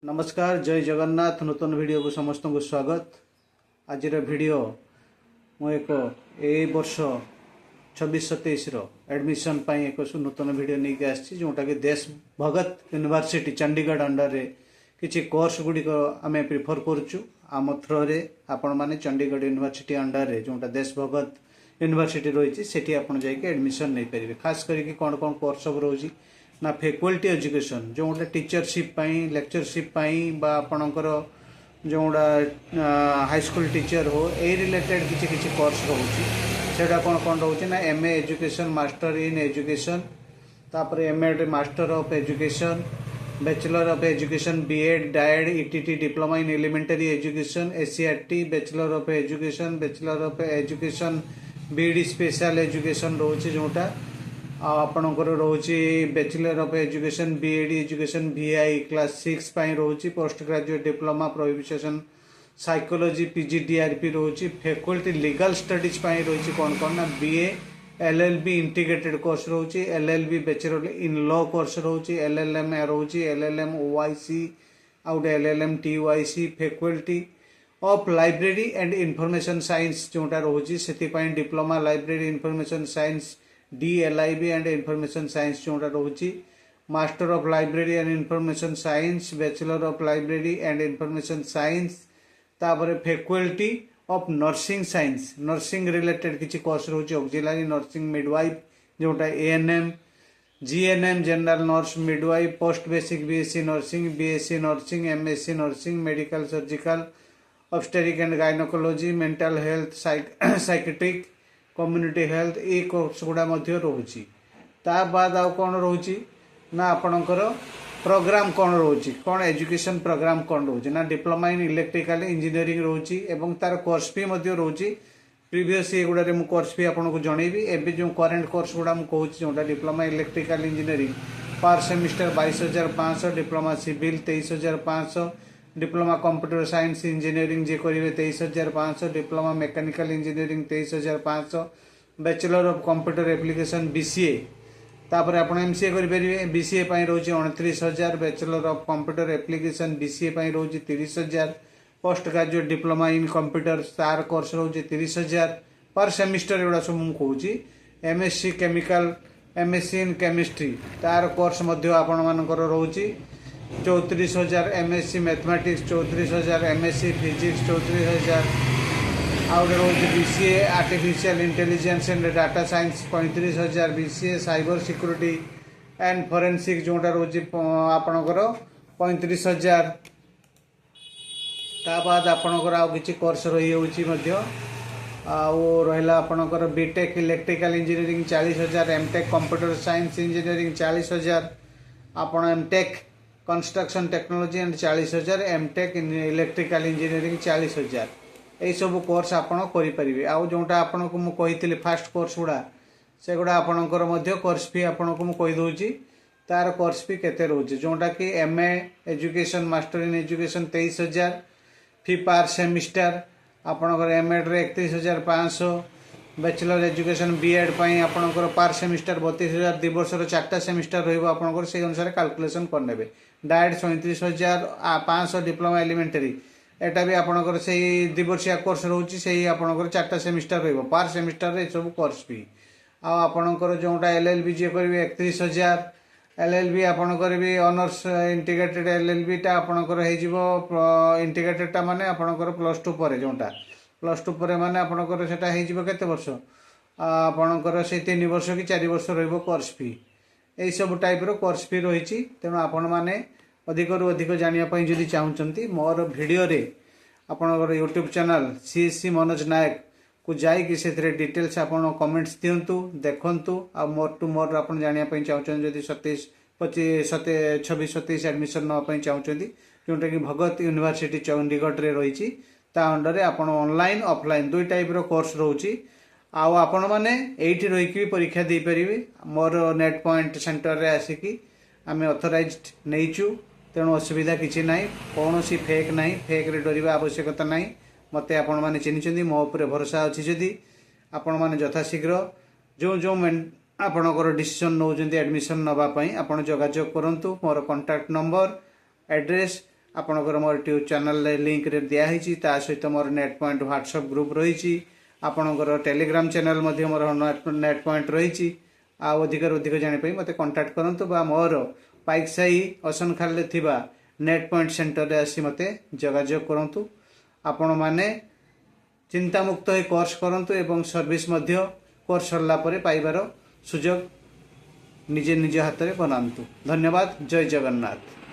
नमस्कार जय जगन्नाथ नूतन वीडियो को समस्त को स्वागत। आज वीडियो मु एक वर्ष 26-27 एडमिशन एक नूतन वीडियो नहीं आसी जोटा कि देश भगत यूनिवर्सिटी चंडीगढ़ अंडर रे किसी कोर्स गुड़िक आम प्रिफर करुचु आम थ्रोरे आपण मैंने चंडीगढ़ यूनिवर्सिटी अंडर रे जोटा देश भगत यूनिवर्सिटी रही से आप एडमिशन नहीं पारे। खास करके कौन कौन कोर्स सब रोचे ना फैकल्टी एजुकेशन जो गोटे टीचरशिप लेक्चरशिप आपणकर जो हाई स्कूल टीचर हो ए रिलेटेड किसी कोर्स रोचे सेटा कौन कौन रोचे ना MA education master in education तापर MEd master of education bachelor of education BEd DEd ETT diploma in elementary education SCERT bachelor of education BEd special education रोचे जोटा आपणकर रोचे bachelor of education BEd education VI class 6 रोचे post graduate diploma prohibition psychology PGDRP रोचे faculty legal studies रोचे कौन कौन ना बीए एलएलबी इंटीग्रेटेड कोर्स रोचे LLB bachelor in law course रोचे एलएलएम रोचे LLM OIC out LLM TYC faculty of library and information science जोटा रोचे से diploma library information science DLIB and information science जोटा रोचे master of library and information science bachelor of library and information science तापर faculty of nursing science nursing related किसी course रोचे auxiliary nursing midwife जोटा ANM GNM general nurse midwife post basic BSc nursing MSc nursing medical surgical obstetric and gynaecology mental health psychiatric community health ये course गुड़ा रोचे ता बाद आउ कौन रोचे ना आपणकर प्रोग्राम कौन रोचे कौन एजुकेशन प्रोग्राम कौन रोचे ना डिप्लोमा इन इलेक्ट्रिकल इंजीनियरिंग रोचे एवं तार कोर्स फी रोचे प्रीवियस ये गुड़ा मु कोर्स फी आपको जनइबी एवं जो करेन्ट कोर्स गुड़ा कहूँ जोटा diploma electrical engineering per semester 22,500 diploma civil 23,500 diploma computer science engineering जे करेंगे 23,500 diploma mechanical engineering 23,500 bachelor of computer application BCA तापर आप एमसीए करेंगे बीसीए रोचे 29,000 bachelor of computer application BCA रोचे 30,000 post graduate diploma in computer तार course रोचे 30,000 per semester एगुड़ा सब मुझे कहूँ MSc chemical MSc in chemistry तार कोर्स आपण रोचे 34,000 एमएससी मैथमेटिक्स 34,000 एमएससी फिजिक्स 34,000 आउट रोज BCA artificial intelligence and data science 35,000 BCA cyber security and forensic जोटा रोज आपणकर 35,000 ता बाद आपणकर आउ किछि कोर्स रही होछि मध्य रहा आपणकर BTech electrical engineering 40,000 MTech computer science engineering 40,000 आपण MTech construction technology and 40,000 MTech electrical engineering 40,000 यही सब कोर्स आपड़ करें आउ जोटा आपन को मुझे फास्ट कोर्स गुड़ा से गुड़ा आपणकर कोर्स फी आपन को मुझे तार कोर्स फी केते रोचे जोटा कि MA education master in education 23,000 fee per semester आपणकर एमएड रे 31,500 बैचलर एजुकेशन बीएड आपणकर पार सेमिस्टर 32,000 2 वर्ष 4टा सेमिस्टर रहा से अनुसार कैलकुलेशन करने डायट 37,500 डिप्लोमा एलिमेंटरी एटा भी आपणकर से 2 वर्षिया कोर्स रोचे से आपणकर 4टा सेमिस्टर पार सेमिस्टर रे सब कोर्स फी आपणकर जोटा एलएलबी जे करेंगे 31,000 एलएलबी आपण करेंगे ऑनर्स इंटीग्रेटेड एलएलबी टा आपणकर इंटीग्रेटेड माने आपणकर +2 पर जोटा +2 पर माने आपणकर सेटा केते वर्ष आपणकर से 3 वर्ष कि 4 वर्ष रहिबो कोर्स फी यही सब टाइप रो कोर्स फी रही तेणु आपण मैंने अधिकरू अधिक जानापी जदि चाहूँगी मोर भिडियो रे आपणकर यूट्यूब चैनल सीएससी मनोज नायक को जाइए से डिटेल्स आप कमेंट्स दिंतु देखु आ मोर टू मोर आप जानापी चाहूँ जदि 26-27 एडमिशन नापी चाहूँगी जोटा कि भगत यूनिवर्सिटी चंडीगढ़ रे रही अंडर आप ऑनलाइन ऑफलाइन 2 टाइप रो कोर्स रोची आपण मैंने ये रही परीक्षा दे पारे मोर नेट पॉइंट सेंटर रे आसिकी आम ऑथराइज्ड नहींचु तेणु असुविधा किसी ना कौन फेक ना फेक रे डरवा आवश्यकता ना मत आपण मैंने चिन्ह मो उपर भरोसा अच्छी जदि आपण मैंने यथाशीघ्र जो जो आपणकर डिसीजन नौ एडमिशन नापी आप जोगाजोग करूँ मोर कॉन्टैक्ट नंबर एड्रेस ଆପଣଙ୍କର ମୋର ଟ୍ୟୁବ୍ ଚ୍ୟାନେଲ୍ ଲିଙ୍କରେ ଦିଆହେଇଛି। ତା ସହିତ ମୋର ନେଟ୍ ପଏଣ୍ଟ ହ୍ୱାଟ୍ସଆପ୍ ଗ୍ରୁପ୍ ରହିଛି। ଆପଣଙ୍କର ଟେଲିଗ୍ରାମ ଚ୍ୟାନେଲ୍ ମଧ୍ୟ ମୋର ନେଟ୍ ପଏଣ୍ଟ ରହିଛି। ଆଉ ଅଧିକରୁ ଅଧିକ ଜାଣିବା ପାଇଁ ମୋତେ କଣ୍ଟାକ୍ଟ କରନ୍ତୁ ବା ମୋର ପାଇକସାହି ଅସନଖାଲରେ ଥିବା ନେଟ୍ ପଏଣ୍ଟ ସେଣ୍ଟରରେ ଆସି ମୋତେ ଯୋଗାଯୋଗ କରନ୍ତୁ। ଆପଣମାନେ ଚିନ୍ତାମୁକ୍ତ ହୋଇ କୋର୍ସ କରନ୍ତୁ ଏବଂ ସର୍ଭିସ୍ ମଧ୍ୟ କୋର୍ସ ସରିଲା ପରେ ପାଇବାର ସୁଯୋଗ ନିଜେ ନିଜ ହାତରେ ବନାନ୍ତୁ। ଧନ୍ୟବାଦ। ଜୟ ଜଗନ୍ନାଥ।